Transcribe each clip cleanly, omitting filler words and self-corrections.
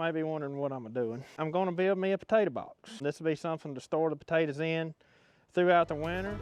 may be wondering what I'm doing. I'm gonna build me a potato box. This will be something to store the potatoes in throughout the winter.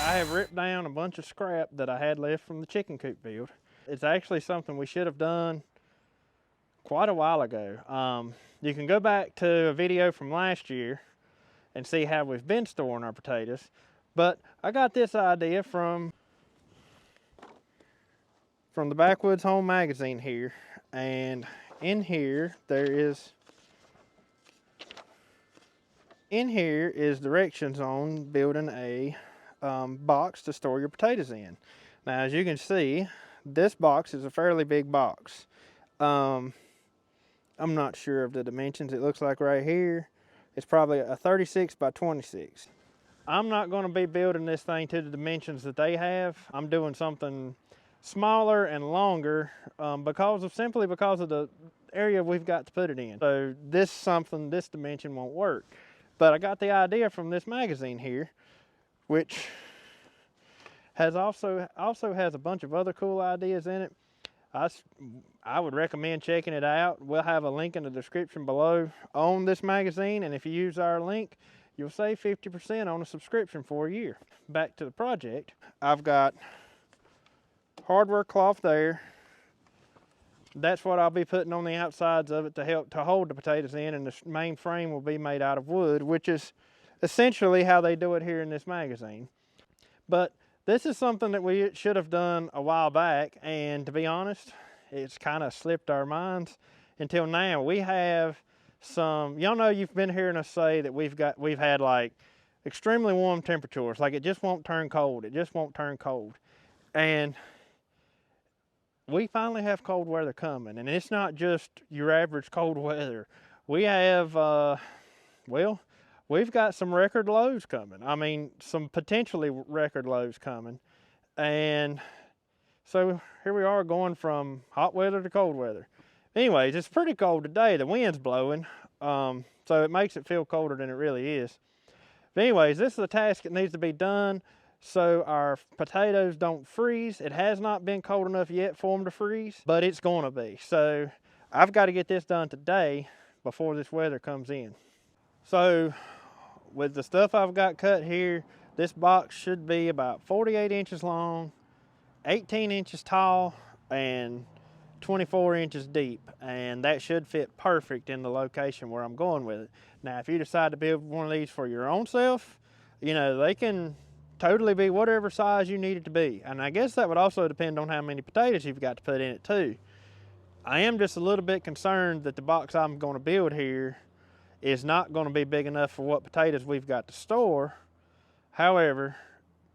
I have ripped down a bunch of scrap that I had left from the chicken coop build. It's actually something we should have done quite a while ago. You can go back to a video from last year and see how we've been storing our potatoes. But I got this idea from the Backwoods Home magazine here. And in here is directions on building a box to store your potatoes in. Now, as you can see, this box is a fairly big box. I'm not sure of the dimensions. It looks like right here it's probably a 36 by 26. I'm not going to be building this thing to the dimensions that they have. I'm doing something smaller and longer simply because of the area we've got to put it in. So this dimension won't work. But I got the idea from this magazine here, which has also has a bunch of other cool ideas in it. I would recommend checking it out. We'll have a link in the description below on this magazine, and if you use our link, you'll save 50% on a subscription for a year. Back to the project. I've got hardware cloth there. That's what I'll be putting on the outsides of it to help to hold the potatoes in, and the main frame will be made out of wood, which is essentially how they do it here in this magazine. But this is something that we should have done a while back, and to be honest, it's kind of slipped our minds until now. We have some, y'all know, you've been hearing us say that we've had like extremely warm temperatures, like it just won't turn cold. It just won't turn cold. And we finally have cold weather coming, and it's not just your average cold weather. We have, well, we've got some record lows coming. I mean, some potentially record lows coming. And so here we are going from hot weather to cold weather. Anyways, it's pretty cold today. The wind's blowing, so it makes it feel colder than it really is. But anyways, this is a task that needs to be done so our potatoes don't freeze. It has not been cold enough yet for them to freeze, but it's going to be. So I've got to get this done today before this weather comes in. So with the stuff I've got cut here, this box should be about 48 inches long, 18 inches tall, and 24 inches deep, and that should fit perfect in the location where I'm going with it. Now, if you decide to build one of these for your own self, you know, they can totally be whatever size you need it to be. And I guess that would also depend on how many potatoes you've got to put in it too. I am just a little bit concerned that the box I'm going to build here is not going to be big enough for what potatoes we've got to store. However,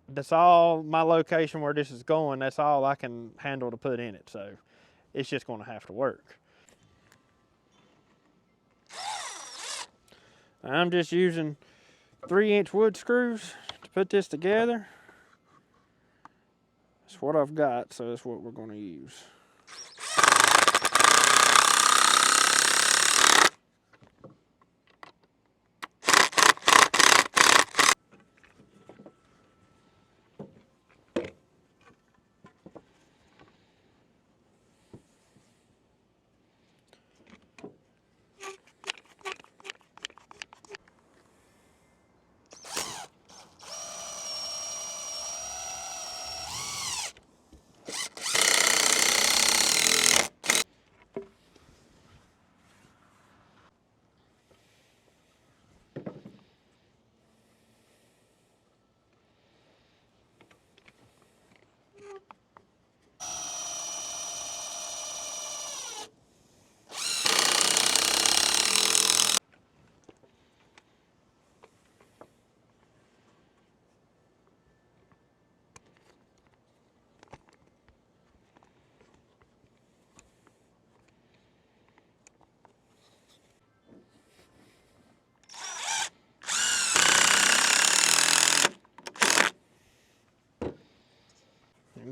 that's all my location where this is going, that's all I can handle to put in it. So it's just going to have to work. I'm just using 3-inch wood screws to put this together. That's what I've got, so that's what we're going to use.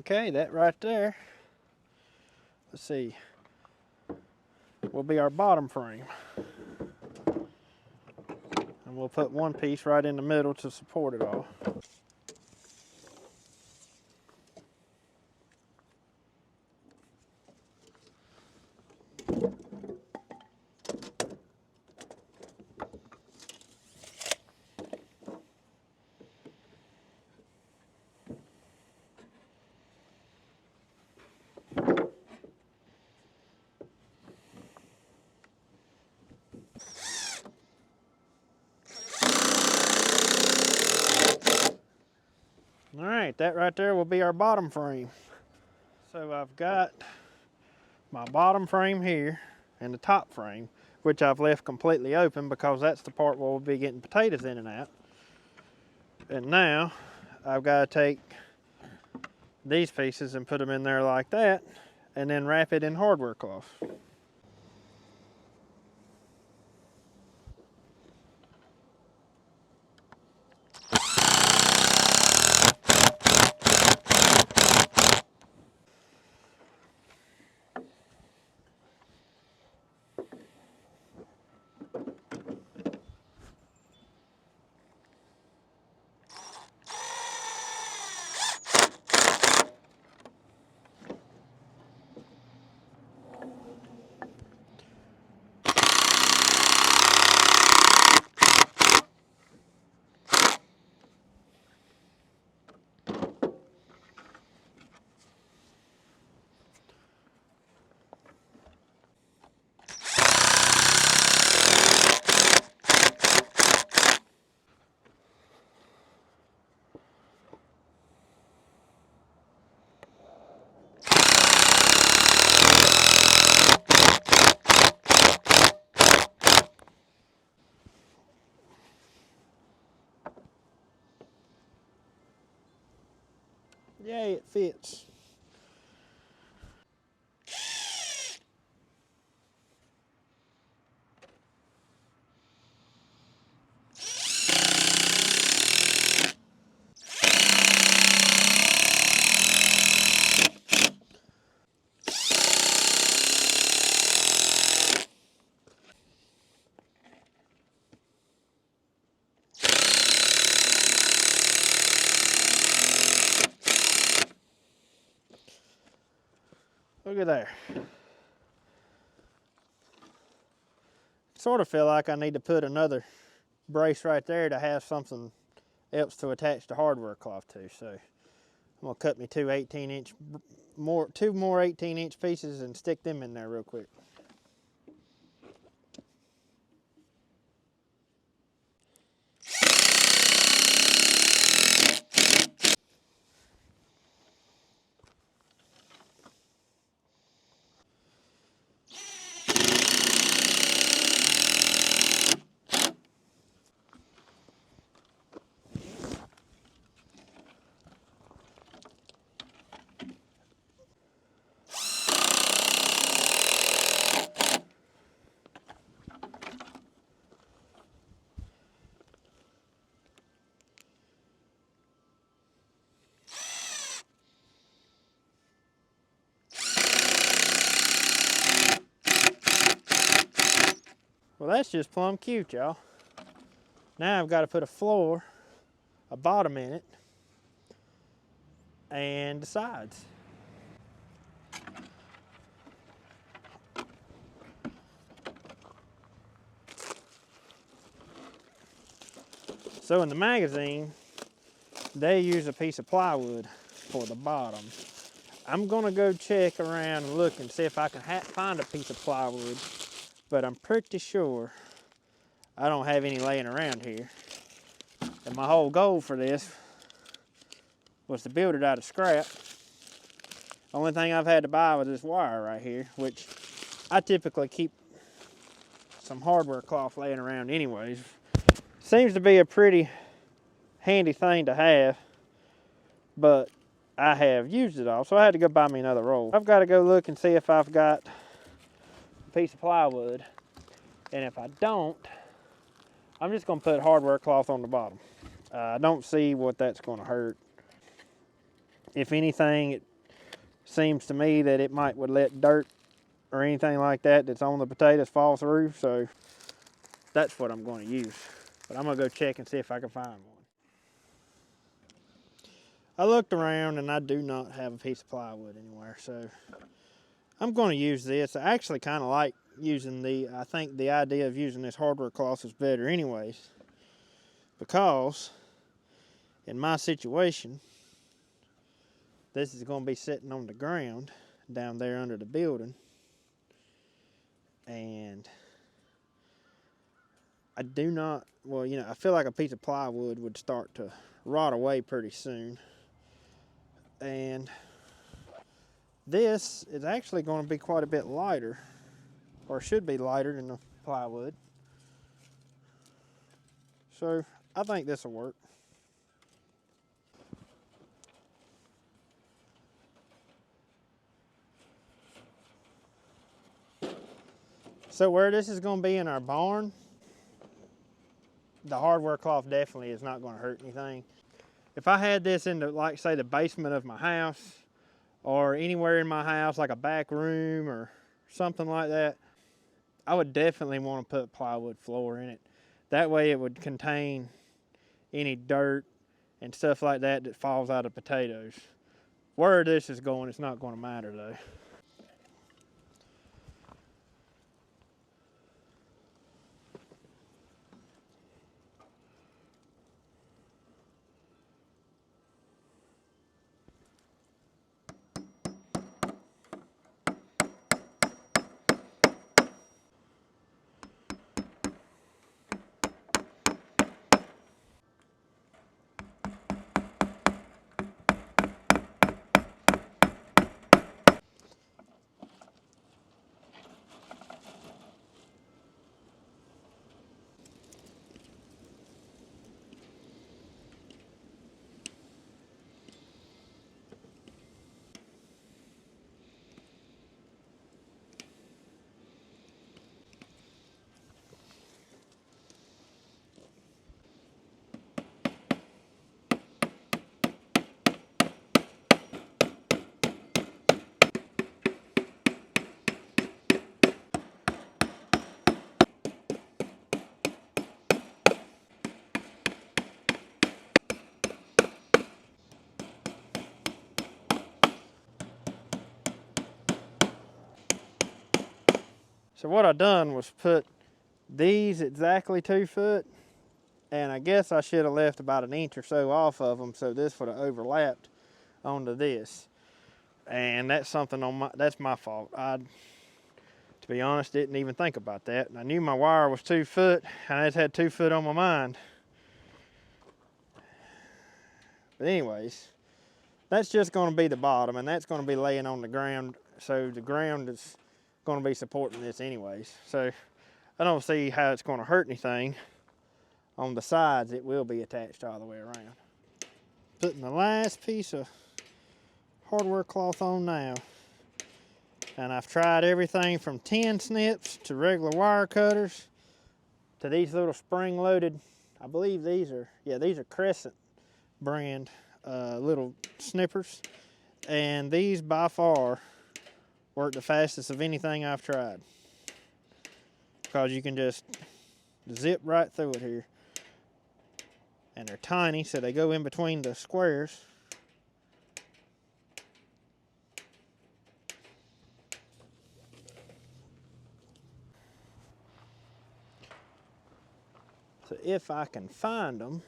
Okay, that right there, let's see, will be our bottom frame. And we'll put one piece right in the middle to support it all. All right, that right there will be our bottom frame. So I've got my bottom frame here and the top frame, which I've left completely open because that's the part where we'll be getting potatoes in and out. And now I've got to take these pieces and put them in there like that, and then wrap it in hardware cloth. Yay, it fits. Look at there. Sort of feel like I need to put another brace right there to have something else to attach the hardware cloth to. So I'm gonna cut me two more 18-inch pieces and stick them in there real quick. Well, that's just plumb cute, y'all. Now I've got to put a bottom in it, and the sides. So in the magazine, they use a piece of plywood for the bottom. I'm gonna go check around and look and see if I can find a piece of plywood, but I'm pretty sure I don't have any laying around here. And my whole goal for this was to build it out of scrap. Only thing I've had to buy was this wire right here, which I typically keep some hardware cloth laying around anyways. Seems to be a pretty handy thing to have, but I have used it all, so I had to go buy me another roll. I've got to go look and see if I've got a piece of plywood, and if I don't, I'm just going to put hardware cloth on the bottom. I don't see what that's going to hurt. If anything, seems to me that it would let dirt or anything like that that's on the potatoes fall through. So that's what I'm going to use. But I'm going to go check and see if I can find one. I looked around and I do not have a piece of plywood anywhere, so I'm going to use this. I actually kind of like using I think the idea of using this hardware cloth is better anyways, because in my situation, this is going to be sitting on the ground down there under the building, and I do not, well, you know, I feel like a piece of plywood would start to rot away pretty soon. And this is actually going to be quite a bit lighter, or should be lighter than the plywood. So I think this will work. So where this is going to be in our barn, the hardware cloth definitely is not going to hurt anything. If I had this in the, like say, the basement of my house, or anywhere in my house, like a back room or something like that, I would definitely want to put plywood floor in it. That way it would contain any dirt and stuff like that that falls out of potatoes. Where this is going, it's not going to matter though. So what I done was put these exactly 2 foot, and I guess I should have left about 1 inch or so off of them so this would have overlapped onto this. And that's something that's my fault. I, to be honest, didn't even think about that. And I knew my wire was 2 foot, and I just had 2 foot on my mind. But anyways, that's just going to be the bottom, and that's going to be laying on the ground, so the ground is going to be supporting this anyways. So I don't see how it's going to hurt anything. On the sides, it will be attached all the way around. Putting the last piece of hardware cloth on now. And I've tried everything from 10 snips to regular wire cutters to these little spring-loaded, I believe these are Crescent brand little snippers. And these by far work the fastest of anything I've tried, because you can just zip right through it here. And they're tiny, so they go in between the squares. So if I can find them,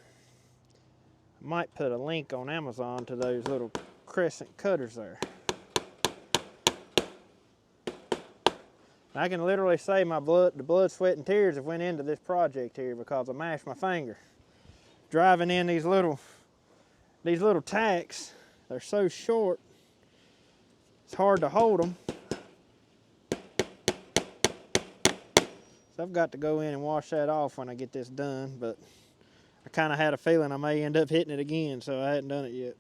I might put a link on Amazon to those little Crescent cutters there. I can literally say the blood, sweat, and tears have went into this project here because I mashed my finger. Driving in these little tacks, they're so short, it's hard to hold them. So I've got to go in and wash that off when I get this done, but I kind of had a feeling I may end up hitting it again, so I hadn't done it yet.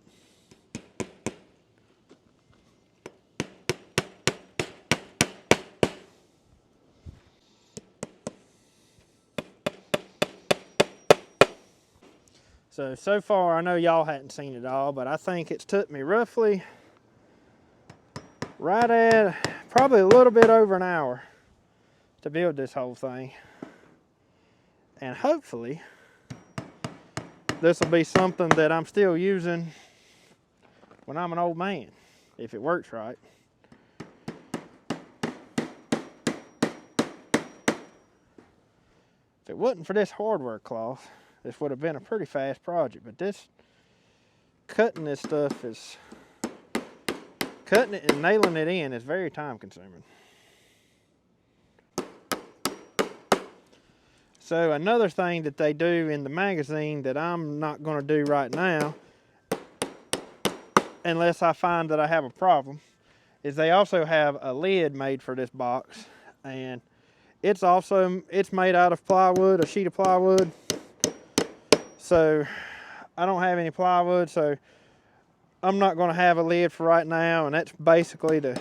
So far I know y'all hadn't seen it all, but I think it's took me roughly right at probably a little bit over an hour to build this whole thing. And hopefully this will be something that I'm still using when I'm an old man, if it works right. If it wasn't for this hardware cloth, this would have been a pretty fast project, but this cutting this stuff is, cutting it and nailing it in is very time consuming. So another thing that they do in the magazine that I'm not going to do right now, unless I find that I have a problem, is they also have a lid made for this box, and it's made out of plywood, a sheet of plywood. So I don't have any plywood, so I'm not going to have a lid for right now, and that's basically to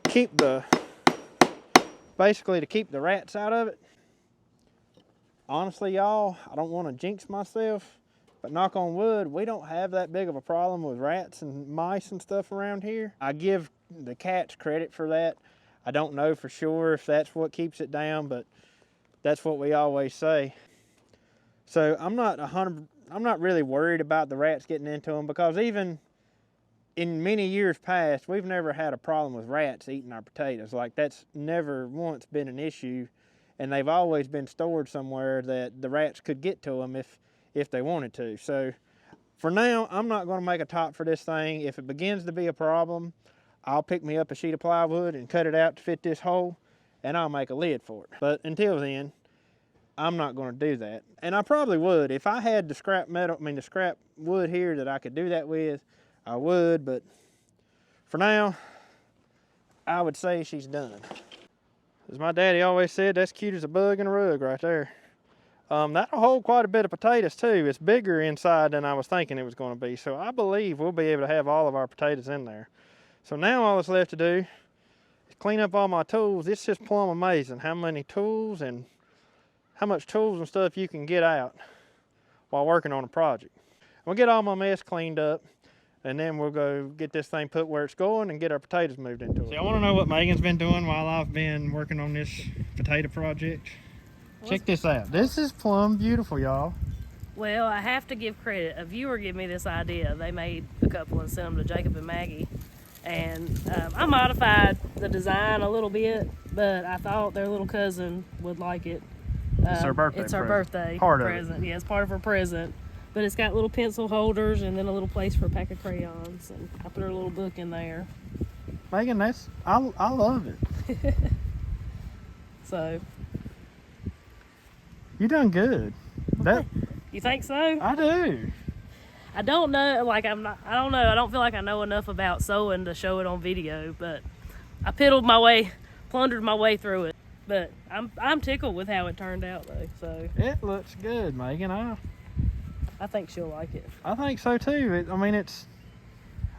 keep the rats out of it. Honestly, y'all, I don't want to jinx myself, but knock on wood, we don't have that big of a problem with rats and mice and stuff around here. I give the cats credit for that. I don't know for sure if that's what keeps it down, but that's what we always say. So I'm not really worried about the rats getting into them, because even in many years past, we've never had a problem with rats eating our potatoes. Like, that's never once been an issue, and they've always been stored somewhere that the rats could get to them if they wanted to. So for now, I'm not going to make a top for this thing. If it begins to be a problem, I'll pick me up a sheet of plywood and cut it out to fit this hole, and I'll make a lid for it. But until then, I'm not going to do that. And I probably would. If I had the scrap wood here that I could do that with, I would. But for now, I would say she's done. As my daddy always said, that's cute as a bug in a rug right there. That'll hold quite a bit of potatoes too. It's bigger inside than I was thinking it was going to be. So I believe we'll be able to have all of our potatoes in there. So now all that's left to do is clean up all my tools. It's just plumb amazing how many tools and how much tools and stuff you can get out while working on a project. We'll get all my mess cleaned up, and then we'll go get this thing put where it's going and get our potatoes moved into it. See, I want to know what Megan's been doing while I've been working on this potato project. Check this out. This is plumb beautiful, y'all. Well, I have to give credit. A viewer gave me this idea. They made a couple and sent them to Jacob and Maggie. And I modified the design a little bit, but I thought their little cousin would like it. It's her birthday present. It's her birthday present. Yeah, it's part of her present. But it's got little pencil holders and then a little place for a pack of crayons. And I put her little book in there. Megan, I love it. So. You done good. You think so? I do. I don't know, I don't know. I don't feel like I know enough about sewing to show it on video, but I plundered my way through it. But I'm tickled with how it turned out though. So it looks good, Megan. I think she'll like it. I think so too.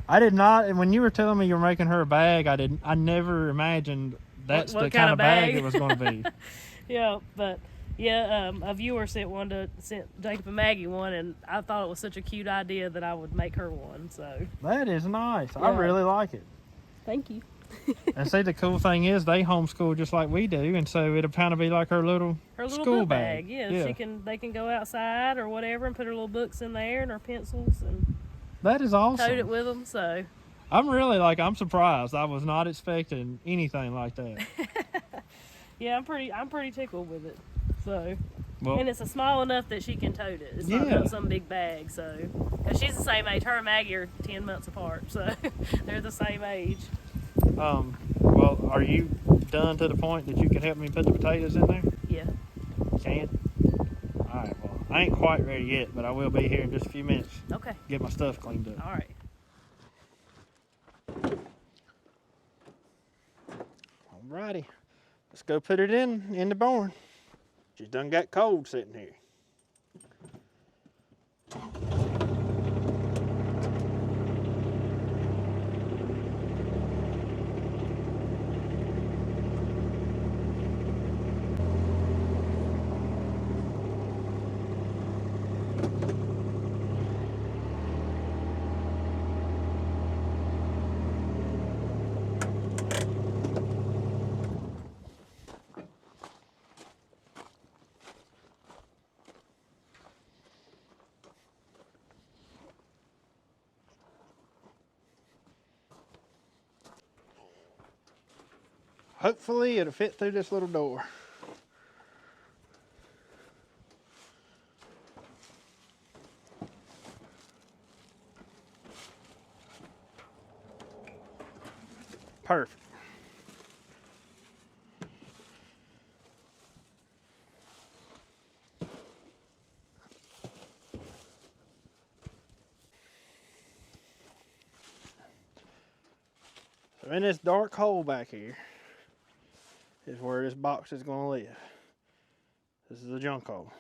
I did not, and when you were telling me you were making her a bag, I never imagined that's what the kind of bag it was going to be. Yeah, but yeah, a viewer sent Jacob and Maggie one, and I thought it was such a cute idea that I would make her one. So that is nice. Yeah. I really like it. Thank you. And see, the cool thing is they homeschool just like we do, and so it'll kind of be like her little school bag. Yeah, they can go outside or whatever and put her little books in there and her pencils, and that is awesome. Tote it with them. So I'm surprised. I was not expecting anything like that. Yeah, I'm pretty tickled with it. So, and it's a small enough that she can tote it. It's not some big bag. So, because she's the same age, her and Maggie are 10 months apart, so they're the same age. Well, are you done to the point that you can help me put the potatoes in there? Yeah. Can? All right. Well, I ain't quite ready yet, but I will be here in just a few minutes. Okay. Get my stuff cleaned up. All right. All righty. Let's go put it in the barn. She's done got cold sitting here. hopefully it'll fit through this little door. Perfect. So in this dark hole back here is where this box is going to live. This is a junk hole.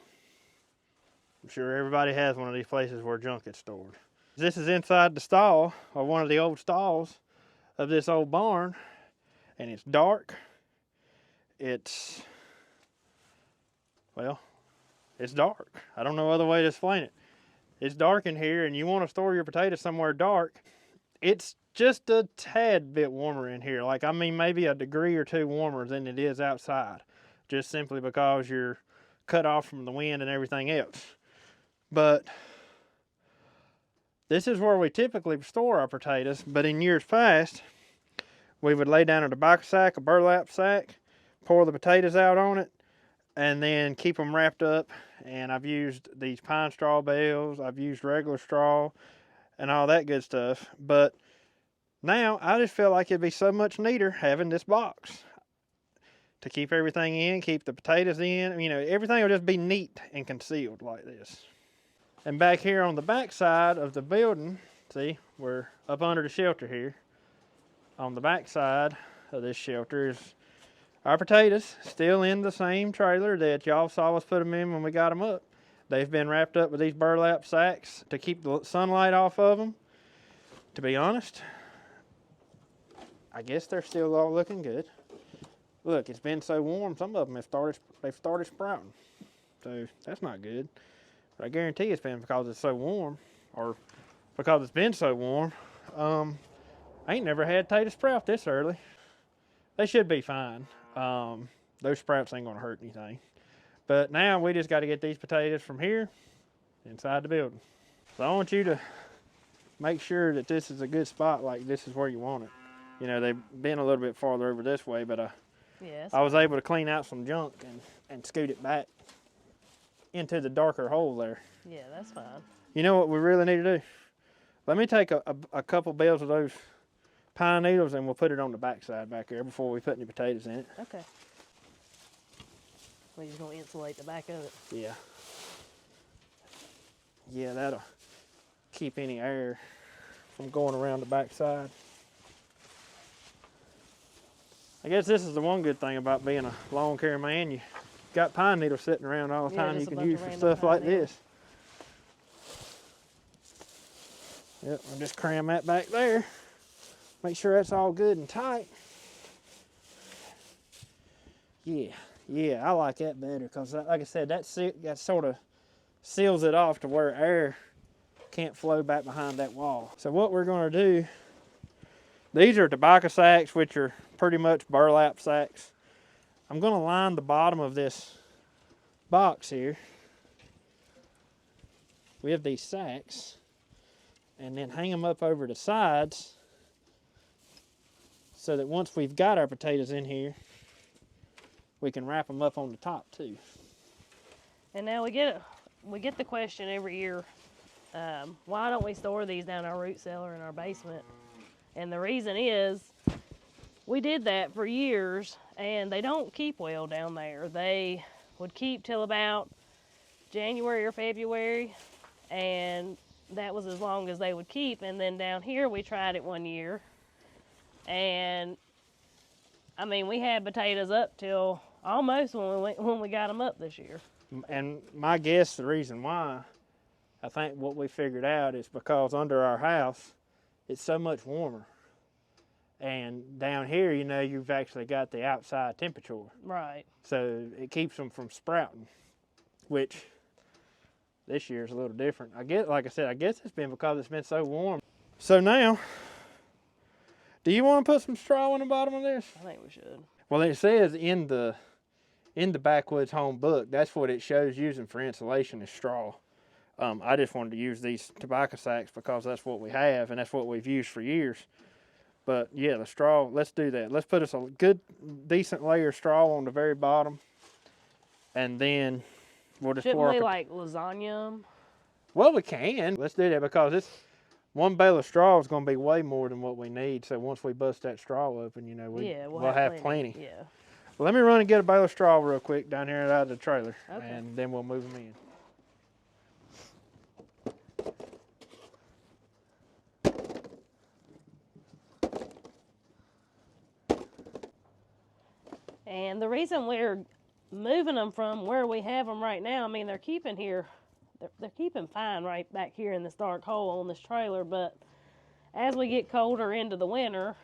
I'm sure everybody has one of these places where junk gets stored. This is inside the stall, or one of the old stalls of this old barn, and it's dark. It's dark. I don't know other way to explain it. It's dark in here, and you want to store your potatoes somewhere dark. It's just a tad bit warmer in here. Like, I mean, maybe a degree or two warmer than it is outside, just simply because you're cut off from the wind and everything else. But this is where we typically store our potatoes, but in years past, we would lay down a tobacco sack, a burlap sack, pour the potatoes out on it, and then keep them wrapped up. And I've used these pine straw bales, I've used regular straw, and all that good stuff. But now, I just feel like it'd be so much neater having this box to keep everything in, keep the potatoes in. You know, everything will just be neat and concealed like this. And back here on the back side of the building, see, we're up under the shelter here. On the back side of this shelter is our potatoes, still in the same trailer that y'all saw us put them in when we got them up. They've been wrapped up with these burlap sacks to keep the sunlight off of them. To be honest, I guess they're still all looking good. Look, it's been so warm, some of them they've started sprouting. So that's not good. But I guarantee it's been because it's so warm, or because it's been so warm. I ain't never had potatoes sprout this early. They should be fine. Those sprouts ain't gonna hurt anything. But now we just got to get these potatoes from here inside the building. So I want you to make sure that this is a good spot, like this is where you want it. You know, they've been a little bit farther over this way, but I was able to clean out some junk and scoot it back into the darker hole there. Yeah, that's fine. You know what we really need to do? Let me take a couple bales of those pine needles and we'll put it on the back side back there before we put any potatoes in it. Okay. We're just going to insulate the back of it. Yeah. Yeah, that'll keep any air from going around the back side. I guess this is the one good thing about being a lawn care man. You got pine needles sitting around all the time you can use for stuff like this. Yep, I'll just cram that back there. Make sure that's all good and tight. Yeah, I like that better because, like I said, that sort of seals it off to where air can't flow back behind that wall. So what we're going to do, these are tobacco sacks, which are pretty much burlap sacks. I'm going to line the bottom of this box here with these sacks and then hang them up over the sides so that once we've got our potatoes in here, we can wrap them up on the top too. And now we get the question every year, why don't we store these down our root cellar in our basement? And the reason is, we did that for years, and they don't keep well down there. They would keep till about January or February, and that was as long as they would keep. And then down here, we tried it one year, and I mean, we had potatoes up till almost when we got them up this year. And my guess, the reason why, I think what we figured out is because under our house, it's so much warmer. And down here, you know, you've actually got the outside temperature. Right. So it keeps them from sprouting, which this year is a little different. I guess, like I said, I guess it's been because it's been so warm. So now, do you want to put some straw in the bottom of this? I think we should. Well, it says in the Backwoods Home book, that's what it shows using for insulation is straw. I just wanted to use these tobacco sacks because that's what we have and that's what we've used for years. But yeah, the straw, let's do that. Let's put us a good, decent layer of straw on the very bottom. And then we'll just Shouldn't pour we our... like lasagna 'em? Well, we can. Let's do that because it's... One bale of straw is going to be way more than what we need. So once we bust that straw open, you know, we'll have plenty. Yeah. Well, let me run and get a bale of straw real quick down here out of the trailer. Okay. And then we'll move them in. And the reason we're moving them from where we have them right now, I mean, they're keeping here, they're keeping fine right back here in this dark hole on this trailer, but as we get colder into the winter,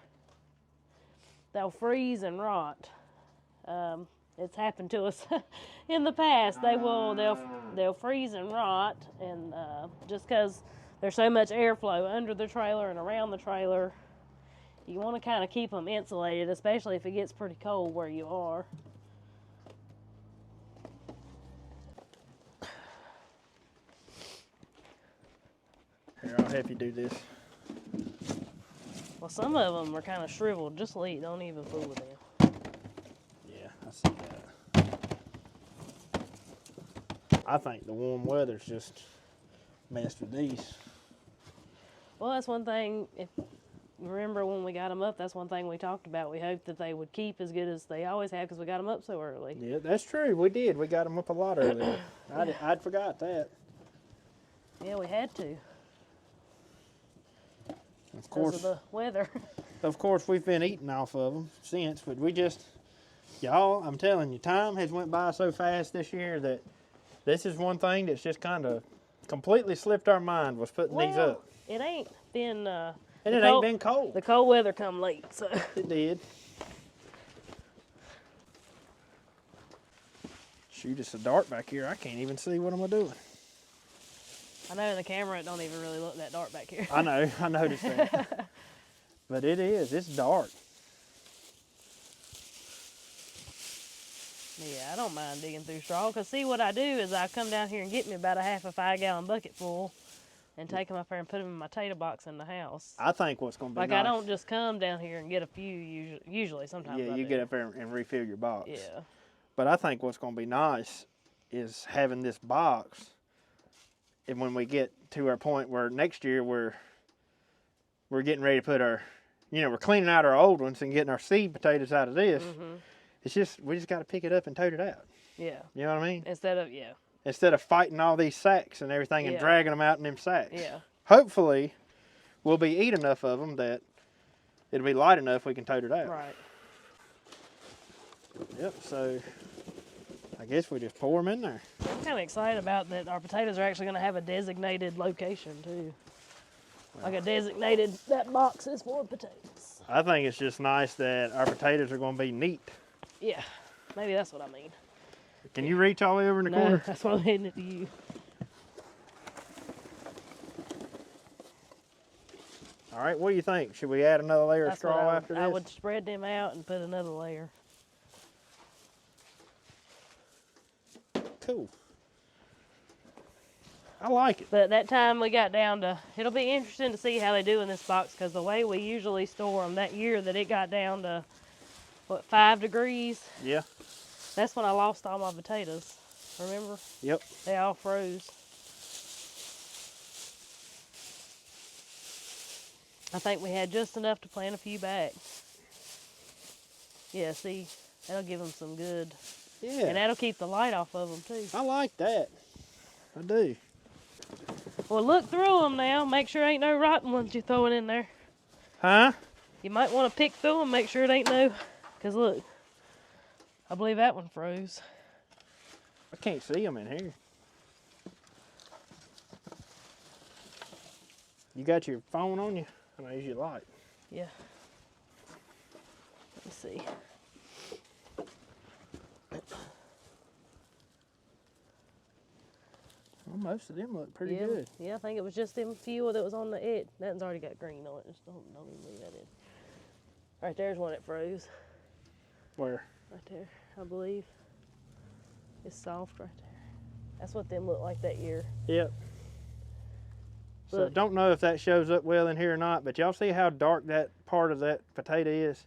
they'll freeze and rot. It's happened to us in the past. They'll freeze and rot, and just because there's so much airflow under the trailer and around the trailer, you want to kind of keep them insulated, especially if it gets pretty cold where you are. Here, I'll help you do this. Well, some of them are kind of shriveled. Just leave. Don't even fool with them. Yeah, I see that. I think the warm weather's just messed with these. Well, that's one thing. If you remember when we got them up, that's one thing we talked about. We hoped that they would keep as good as they always have because we got them up so early. Yeah, that's true. We did. We got them up a lot earlier. I'd forgot that. Yeah, we had to. Of course, because of the weather. Of course, we've been eating off of them since, but we just, y'all, I'm telling you, time has went by so fast this year that this is one thing that's just kind of completely slipped our mind was putting these up. It ain't been, and it ain't been cold. The cold weather come late, so. It did. Shoot, it's so dark back here. I can't even see what am I doing. I know in the camera it don't even really look that dark back here. I know, I noticed that. But it is, it's dark. Yeah, I don't mind digging through straw, because see what I do is I come down here and get me about a half a 5-gallon bucket full and take them up there and put them in my tater box in the house. I think what's going to be like nice. I don't just come down here and get a few, usually sometimes Yeah, I you do. get up there and refill your box. Yeah. But I think what's going to be nice is having this box, and when we get to our point where next year we're getting ready to put our, you know, we're cleaning out our old ones and getting our seed potatoes out of this. Mm-hmm. It's just, we just got to pick it up and tote it out. Yeah. You know what I mean? Instead of fighting all these sacks and everything and dragging them out in them sacks. Yeah. Hopefully, we'll be eating enough of them that it'll be light enough we can tote it out. Right. Yep, so I guess we just pour them in there. I'm kind of excited about that our potatoes are actually going to have a designated location, too. Like a designated, that box is for potatoes. I think it's just nice that our potatoes are going to be neat. Yeah, maybe that's what I mean. Can you reach all the way over in the corner? That's why I'm handing it to you. All right, what do you think? Should we add another layer of straw after this? I would spread them out and put another layer. Cool. I like it. But that time we got down to, it'll be interesting to see how they do in this box, because the way we usually store them, that year that it got down to, what, 5 degrees? Yeah. That's when I lost all my potatoes. Remember? Yep. They all froze. I think we had just enough to plant a few bags. Yeah, see, that'll give them some good. Yeah. And that'll keep the light off of them, too. I like that. I do. Well, look through them now. Make sure ain't no rotten ones you're throwing in there. Huh? You might want to pick through them, make sure it ain't no. Because look, I believe that one froze. I can't see them in here. You got your phone on you? I'm going to use your light. Yeah. Let me see. Well, most of them look pretty good. Yeah, I think it was just them few that was on the edge. That one's already got green on it. Just don't even leave that in. Right there's one that froze. Where? Right there, I believe. It's soft right there. That's what them looked like that year. Yep. So don't know if that shows up well in here or not, but y'all see how dark that part of that potato is?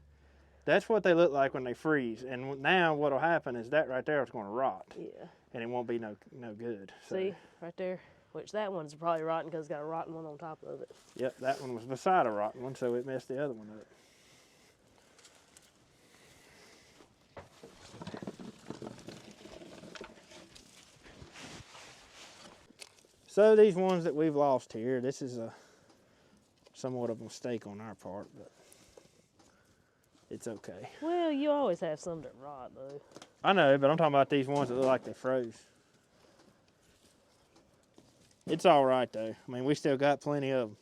That's what they look like when they freeze. And now what'll happen is that right there is going to rot. Yeah. And it won't be no good. So. See, right there, which that one's probably rotten because it's got a rotten one on top of it. Yep, that one was beside a rotten one, so it messed the other one up. So these ones that we've lost here, this is somewhat of a mistake on our part, but it's okay. Well, you always have some that rot, though. I know, but I'm talking about these ones that look like they froze. It's all right, though. I mean, we still got plenty of them.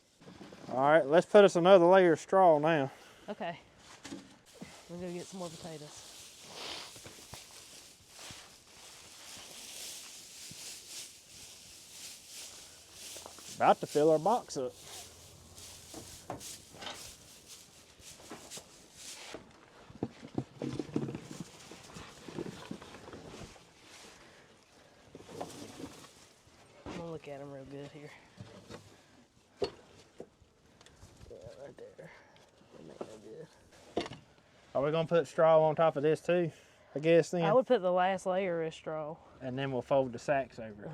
All right, let's put us another layer of straw now. Okay. We'll go get some more potatoes. About to fill our box up. I'm gonna look at them real good here. Yeah, right there. They make no good. Are we gonna put straw on top of this too? I guess then. I would put the last layer of straw. And then we'll fold the sacks over it.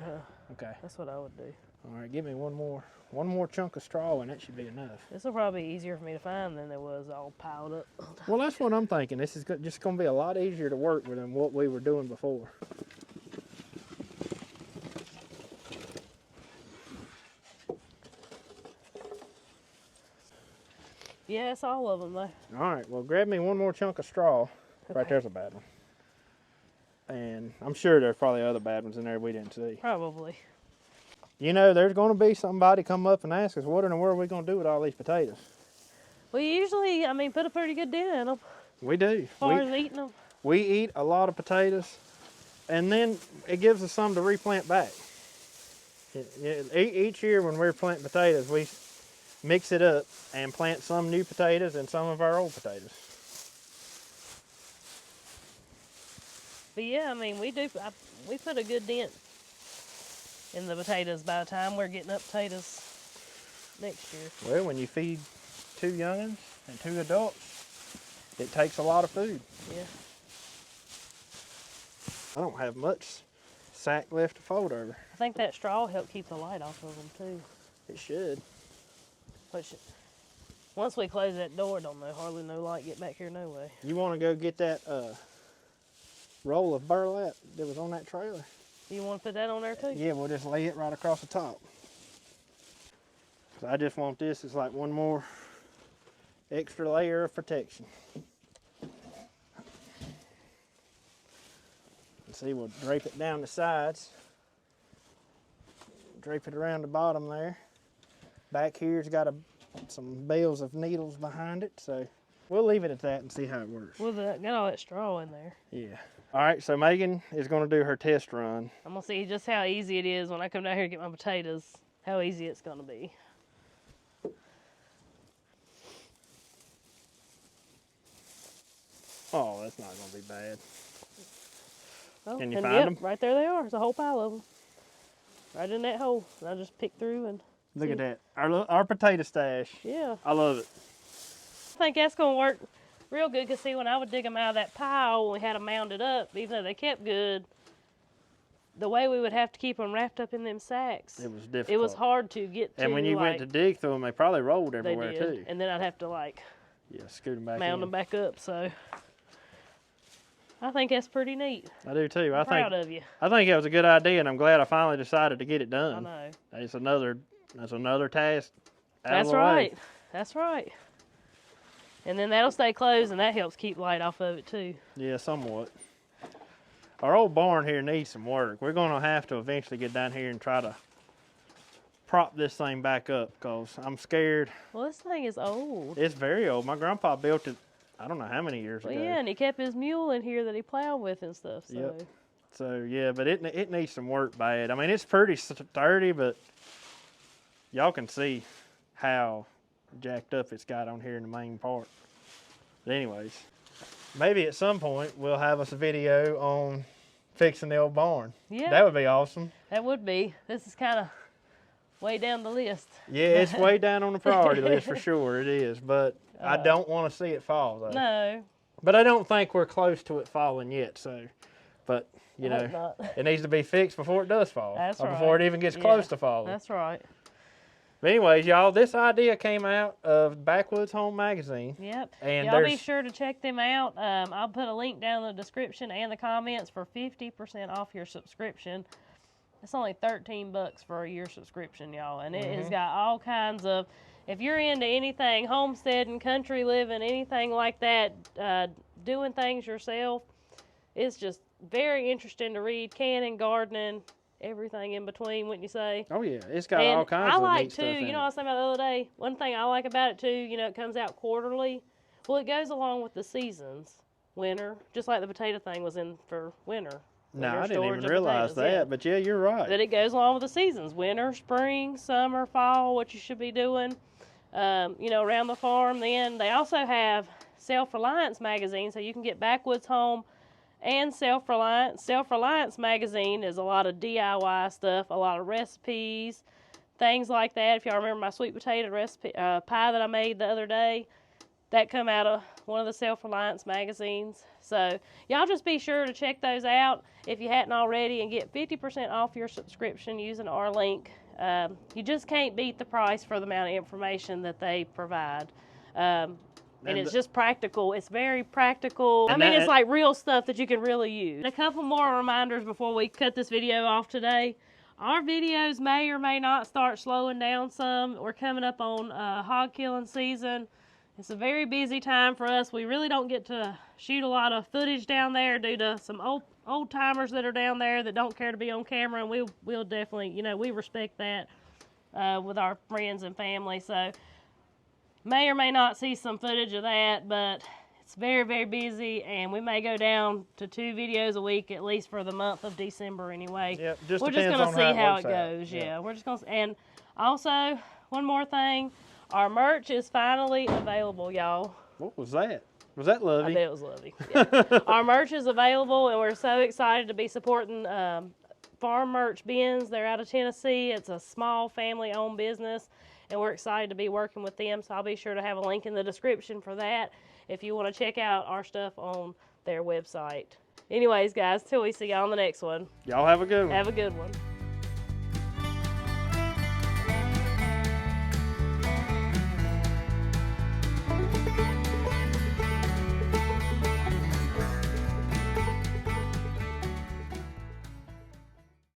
Okay. That's what I would do. All right, give me one more chunk of straw and that should be enough. This will probably be easier for me to find than it was all piled up. Well, that's what I'm thinking. This is just going to be a lot easier to work with than what we were doing before. Yeah, it's all of them though. All right, well, grab me one more chunk of straw. Okay. Right there's a bad one. And I'm sure there's probably other bad ones in there we didn't see. Probably. You know, there's going to be somebody come up and ask us, what in the world are we going to do with all these potatoes? We usually, put a pretty good dent in them. We do. As far as eating them. We eat a lot of potatoes, and then it gives us some to replant back. Each year when we're planting potatoes, we mix it up and plant some new potatoes and some of our old potatoes. But yeah, we put a good dent in the potatoes by the time we're getting up potatoes next year. Well, when you feed 2 young'uns and 2 adults, it takes a lot of food. Yeah. I don't have much sack left to fold over. I think that straw helped keep the light off of them too. It should. Once we close that door, hardly no light get back here no way. You want to go get that roll of burlap that was on that trailer? You want to put that on there too? Yeah, we'll just lay it right across the top. So I just want this as like one more extra layer of protection. And see, we'll drape it down the sides. Drape it around the bottom there. Back here's got some bales of needles behind it, so we'll leave it at that and see how it works. Well, got all that straw in there. Yeah. All right, so Megan is going to do her test run. I'm going to see just how easy it is when I come down here to get my potatoes, how easy it's going to be. Oh, that's not going to be bad. Oh, can you find them? Right there they are. There's a whole pile of them. Right in that hole. And I just pick through and look at that. Our potato stash. Yeah. I love it. I think that's going to work real good because, see, when I would dig them out of that pile, when we had them mounded up, even though they kept good, the way we would have to keep them wrapped up in them sacks. It was difficult. It was hard to get to. And when you went to dig through them, they probably rolled everywhere too. And then I'd have to scoot them back mound them back up. So I think that's pretty neat. I do too. I'm proud of you. I think it was a good idea, and I'm glad I finally decided to get it done. I know. That's another task. That's right. That's right. And then that'll stay closed, and that helps keep light off of it too. Yeah, somewhat. Our old barn here needs some work. We're going to have to eventually get down here and try to prop this thing back up because I'm scared. Well, this thing is old. It's very old. My grandpa built it, I don't know how many years ago. Yeah, and he kept his mule in here that he plowed with and stuff. So. Yep. So, yeah, but it needs some work bad. I mean, it's pretty sturdy, but y'all can see how jacked up it's got on here in the main part. But anyways, maybe at some point we'll have us a video on fixing the old barn. Yeah. That would be awesome. That would be. This is kind of way down the list. Yeah, it's way down on the priority list for sure. It is, but I don't want to see it fall though. No. But I don't think we're close to it falling yet. So, but you know, it needs to be fixed before it does fall. That's or right. before it even gets close to falling. That's right. But anyways, y'all, this idea came out of Backwoods Home magazine. Yep. And y'all be sure to check them out. I'll put a link down in the description and the comments for 50% off your subscription. It's only $13 for a year subscription, y'all, and it has got all kinds of. If you're into anything, homesteading, country living, anything like that, doing things yourself, it's just very interesting to read. Canning, gardening, everything in between, wouldn't you say? Oh yeah, it's got all kinds of neat stuff in it. You know what I was saying about the other day? One thing I like about it too, you know, it comes out quarterly. Well, it goes along with the seasons. Winter, just like the potato thing was in for winter. No, I didn't even realize that, yeah. But yeah, you're right. But it goes along with the seasons: winter, spring, summer, fall. What you should be doing, you know, around the farm. Then they also have Self-Reliance magazine, so you can get Backwoods Home and Self-Reliance. Self-Reliance magazine is a lot of DIY stuff, a lot of recipes, things like that. If y'all remember my sweet potato recipe pie that I made the other day, that come out of one of the Self-Reliance magazines. So y'all just be sure to check those out if you hadn't already and get 50% off your subscription using our link. You just can't beat the price for the amount of information that they provide. And it's just practical. It's very practical. I mean, it's like real stuff that you can really use. And a couple more reminders before we cut this video off today. Our videos may or may not start slowing down some. We're coming up on hog killing season. It's a very busy time for us. We really don't get to shoot a lot of footage down there due to some old timers that are down there that don't care to be on camera, and we'll definitely, you know, we respect that with our friends and family. So may or may not see some footage of that, but it's very, very busy, and we may go down to 2 videos a week at least for the month of December anyway. Yep, we're just going to see how it goes. Yeah, we're just going to. And also, one more thing. Our merch is finally available, y'all. What was that? Was that Lovey? I bet it was Lovey. Yeah. Our merch is available, and we're so excited to be supporting Farm Merch Bins. They're out of Tennessee. It's a small family-owned business, and we're excited to be working with them. So I'll be sure to have a link in the description for that if you want to check out our stuff on their website. Anyways, guys, till we see y'all on the next one. Y'all have a good one. Have a good one.